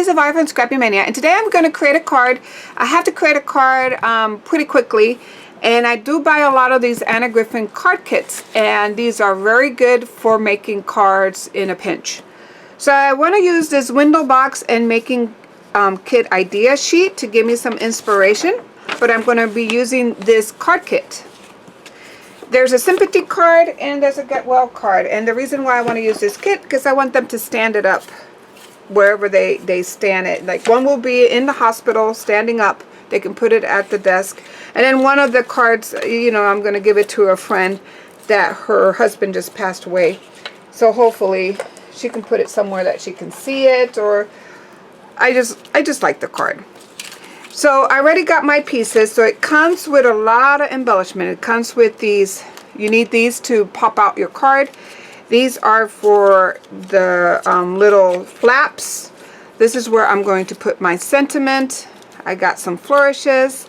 guys, Elvira from Scrappy Mania, and today I'm going to create a card. I have to create a card pretty quickly, and I do buy a lot of these Anna Griffin card kits, and these are very good for making cards in a pinch. So I want to use this window box and making kit idea sheet to give me some inspiration, but I'm going to be using this card kit. There's a sympathy card and there's a get well card, and the reason why I want to use this kit because I want them to stand it up wherever they stand it. Like one will be in the hospital standing up, they can put it at the desk, and then one of the cards, you know, I'm going to give it to a friend that her husband just passed away, so hopefully she can put it somewhere that she can see it, or I just like the card. So I already got my pieces. So it comes with a lot of embellishment. It comes with these, you need these to pop out your card. These are for the little flaps. This is where I'm going to put my sentiment. I got some flourishes.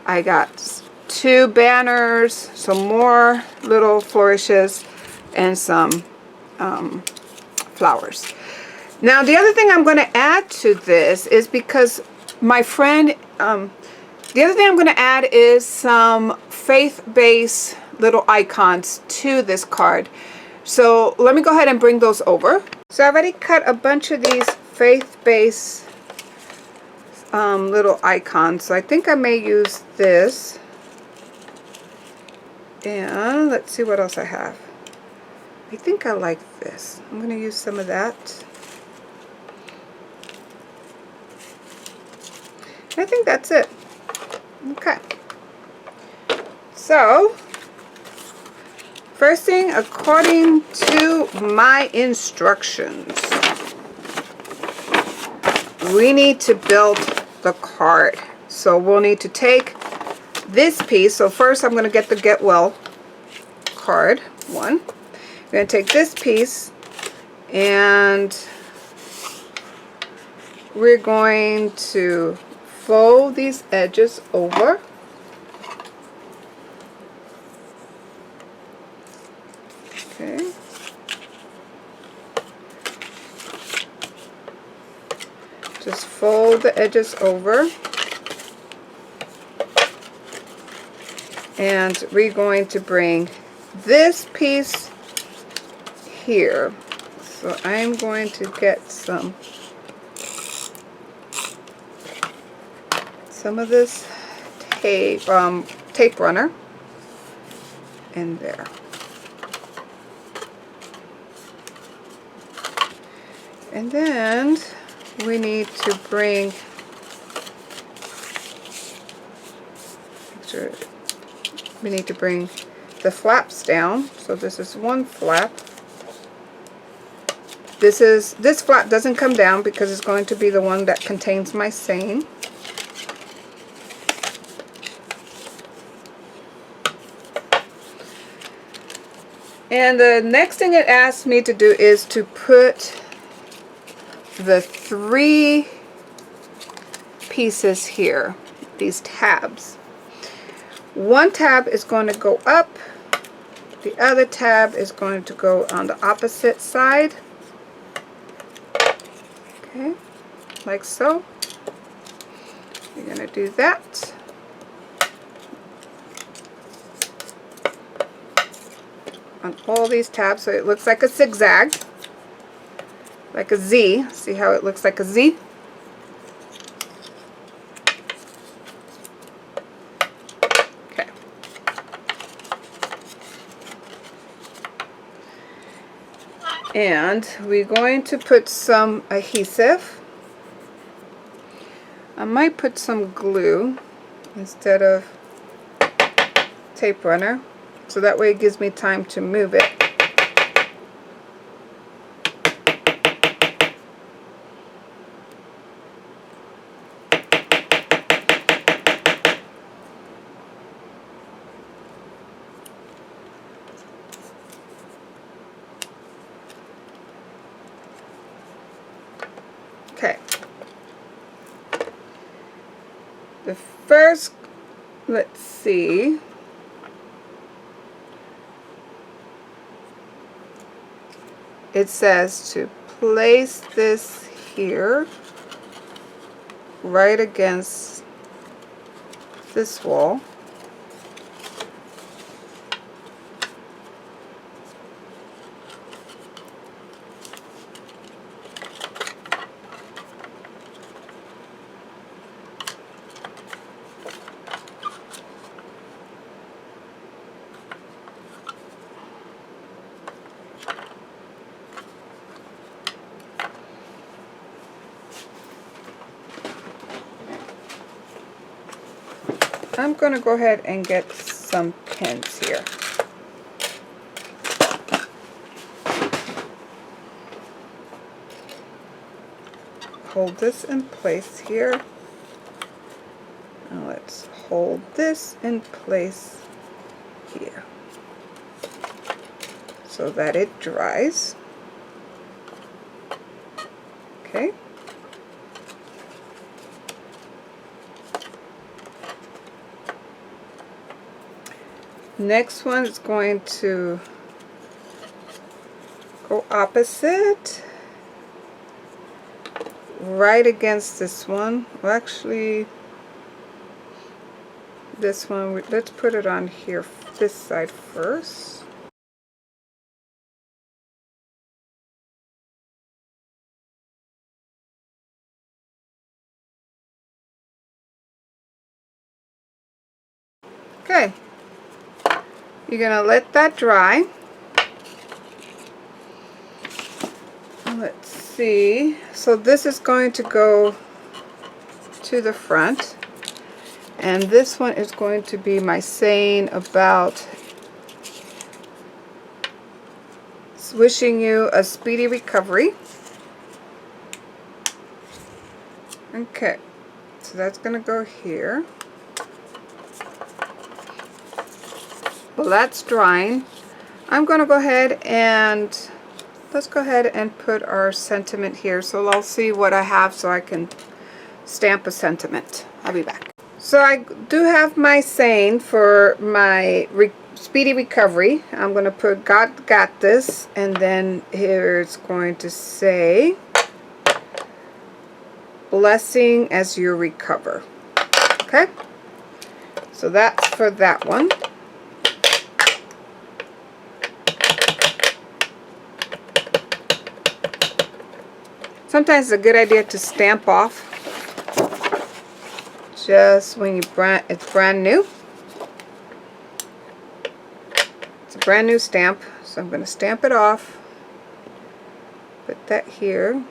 I got 2 banners, some more little flourishes, and some flowers. Now the other thing I'm going to add to this is because my friend, the other thing I'm going to add is some faith-based little icons to this card. So let me go ahead and bring those over. So I already cut a bunch of these faith-based little icons. So I think I may use this. And let's see what else I have. I think I like this. I'm going to use some of that. I think that's it. Okay. So, first thing, according to my instructions, we need to build the card. So we'll need to take this piece. So first I'm going to get the Get Well card, one. I'm going to take this piece and we're going to fold these edges over. Okay. Just fold the edges over. And we're going to bring this piece here. So I'm going to get some of this tape runner in there. And then we need to bring, the flaps down. So this is one flap. This flap doesn't come down because it's going to be the one that contains my saying. And the next thing it asks me to do is to put the 3 pieces here, these tabs. One tab is going to go up, the other tab is going to go on the opposite side. Okay, like so. You're going to do that. On all these tabs, so it looks like a zigzag, like a Z. See how it looks like a Z? Okay. And we're going to put some adhesive. I might put some glue instead of tape runner, so that way it gives me time to move it. Okay. The first, let's see. It says to place this here. right against this wall. I'm going to go ahead and get some pins here. Hold this in place here. And let's hold this in place here so that it dries. Okay. Next one is going to go opposite, right against this one. Well, actually, this one, let's put it on here, this side first. Okay. You're going to let that dry. Let's see. So this is going to go to the front. And this one is going to be my saying about wishing you a speedy recovery. Okay. So that's going to go here. Well, that's drying. I'm going to go ahead and let's go ahead and put our sentiment here. So I'll see what I have so I can stamp a sentiment. I'll be back. So I do have my saying for my speedy recovery. I'm going to put God got this, and then here it's going to say blessing as you recover. Okay? So that's for that one. Sometimes it's a good idea to stamp off just when it's brand new. It's a brand new stamp, so I'm going to stamp it off. Put that here.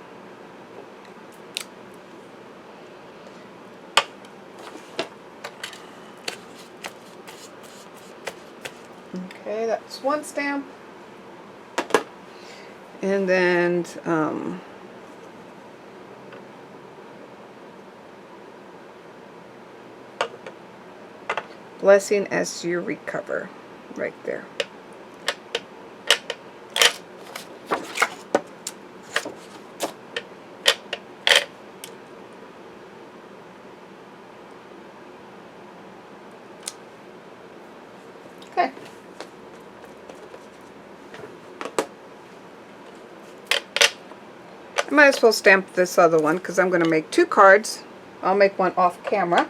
Okay, that's one stamp. And then blessing as you recover, right there. Okay. I might as well stamp this other one because I'm going to make two cards. I'll make one off camera,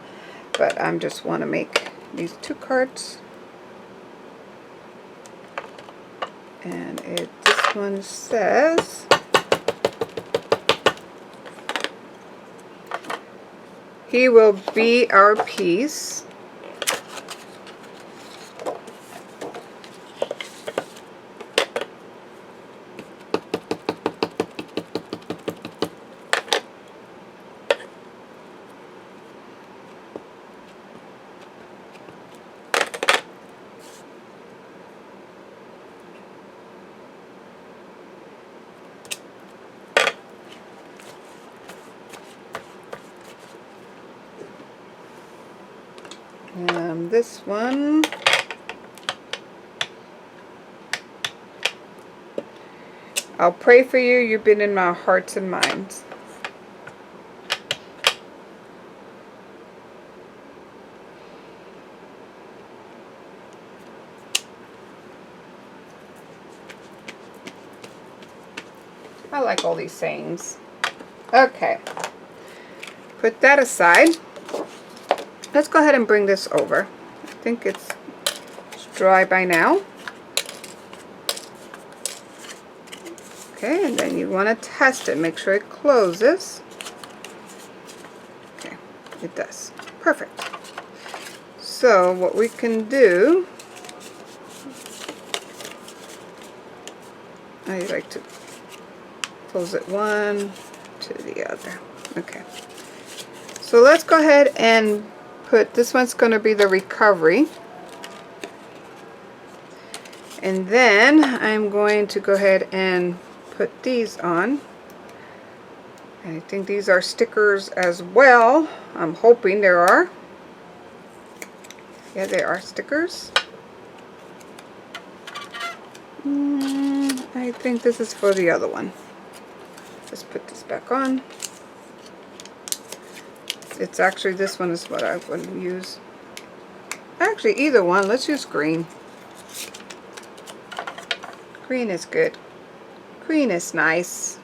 but I just want to make these two cards. And this one says, He will be our peace. This one, I'll pray for you. You've been in my hearts and minds. I like all these sayings. Okay. put that aside. Let's go ahead and bring this over. I think it's dry by now. Okay, and then you want to test it. Make sure it closes. Okay, it does. Perfect. So what we can do, I like to close it one to the other. Okay. So let's go ahead and put, this one's going to be the recovery. And then I'm going to go ahead and put these on. And I think these are stickers as well. I'm hoping there are. Yeah, there are stickers. I think this is for the other one. Let's put this back on. It's actually, this one is what I would use. Actually, either one. Let's use green. Green is good. Green is nice.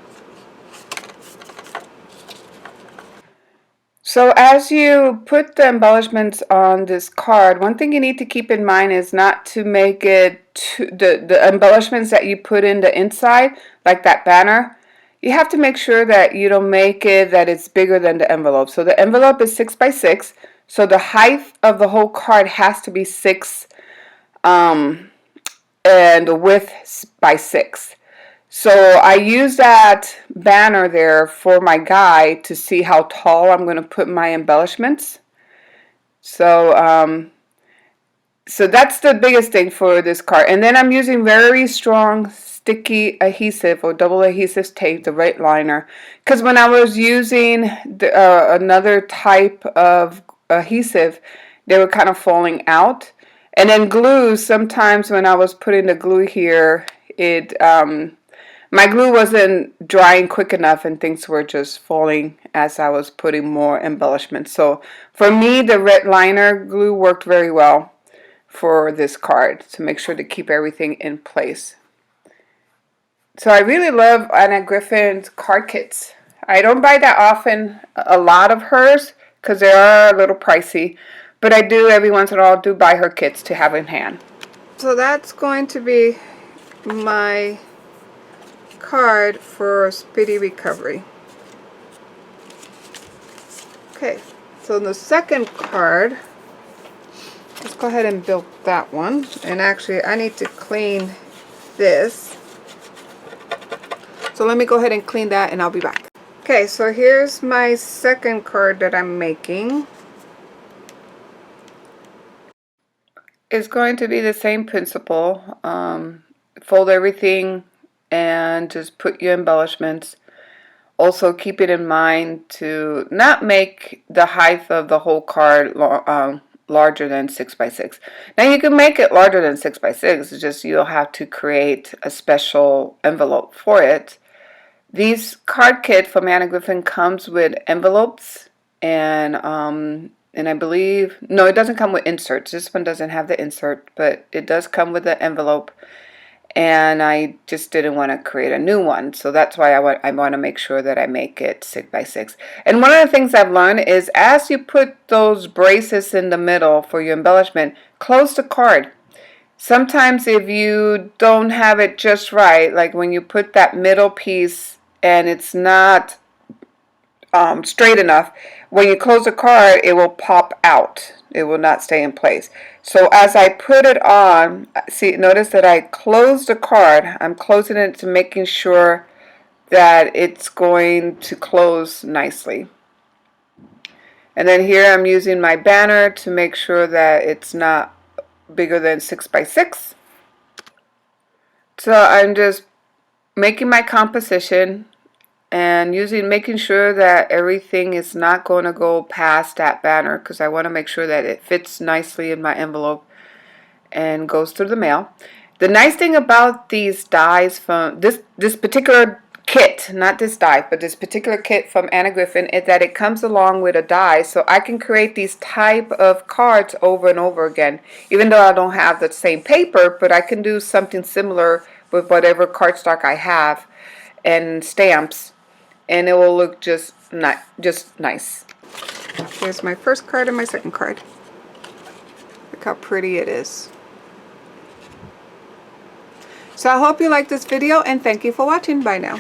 So as you put the embellishments on this card, one thing you need to keep in mind is not to make it the embellishments that you put in the inside, like that banner. You have to make sure that you don't make it that it's bigger than the envelope. So the envelope is 6 by 6. So the height of the whole card has to be 6 and the width by 6. So I use that banner there for my guide to see how tall I'm going to put my embellishments. So so that's the biggest thing for this card. And then I'm using very strong sticky adhesive or double adhesive tape, the red liner, because when I was using another type of adhesive, they were kind of falling out. And then glue, sometimes when I was putting the glue here, my glue wasn't drying quick enough and things were just falling as I was putting more embellishments. So for me, the red liner glue worked very well for this card to make sure to keep everything in place. So I really love Anna Griffin's card kits. I don't buy that often, a lot of hers, because they are a little pricey. But I do, every once in a while, do buy her kits to have in hand. So that's going to be my card for Speedy Recovery. Okay, so the second card, let's go ahead and build that one. And actually, I need to clean this. So let me go ahead and clean that and I'll be back. Okay, so here's my second card that I'm making. It's going to be the same principle. Fold everything and just put your embellishments. Also keep it in mind to not make the height of the whole card larger than 6 by 6. Now you can make it larger than 6 by 6, it's just you'll have to create a special envelope for it. These card kit from Anna Griffin comes with envelopes and I believe, no, it doesn't come with inserts. This one doesn't have the insert, but it does come with the envelope. And I just didn't want to create a new one. So that's why I want to make sure that I make it 6 by 6. And one of the things I've learned is as you put those braces in the middle for your embellishment, close the card. Sometimes if you don't have it just right, like when you put that middle piece and it's not straight enough, when you close the card, it will pop out. It will not stay in place. So as I put it on, see, notice that I closed the card. I'm closing it to making sure that it's going to close nicely. And then here I'm using my banner to make sure that it's not bigger than 6 by 6. So I'm just making my composition and making sure that everything is not going to go past that banner, because I want to make sure that it fits nicely in my envelope and goes through the mail. The nice thing about these dies from this particular kit, not this die, but this particular kit from Anna Griffin, is that it comes along with a die, so I can create these type of cards over and over again, even though I don't have the same paper, but I can do something similar with whatever cardstock I have and stamps. and it will look just nice. Here's my first card and my second card. Look how pretty it is. So I hope you like this video, and thank you for watching. Bye now.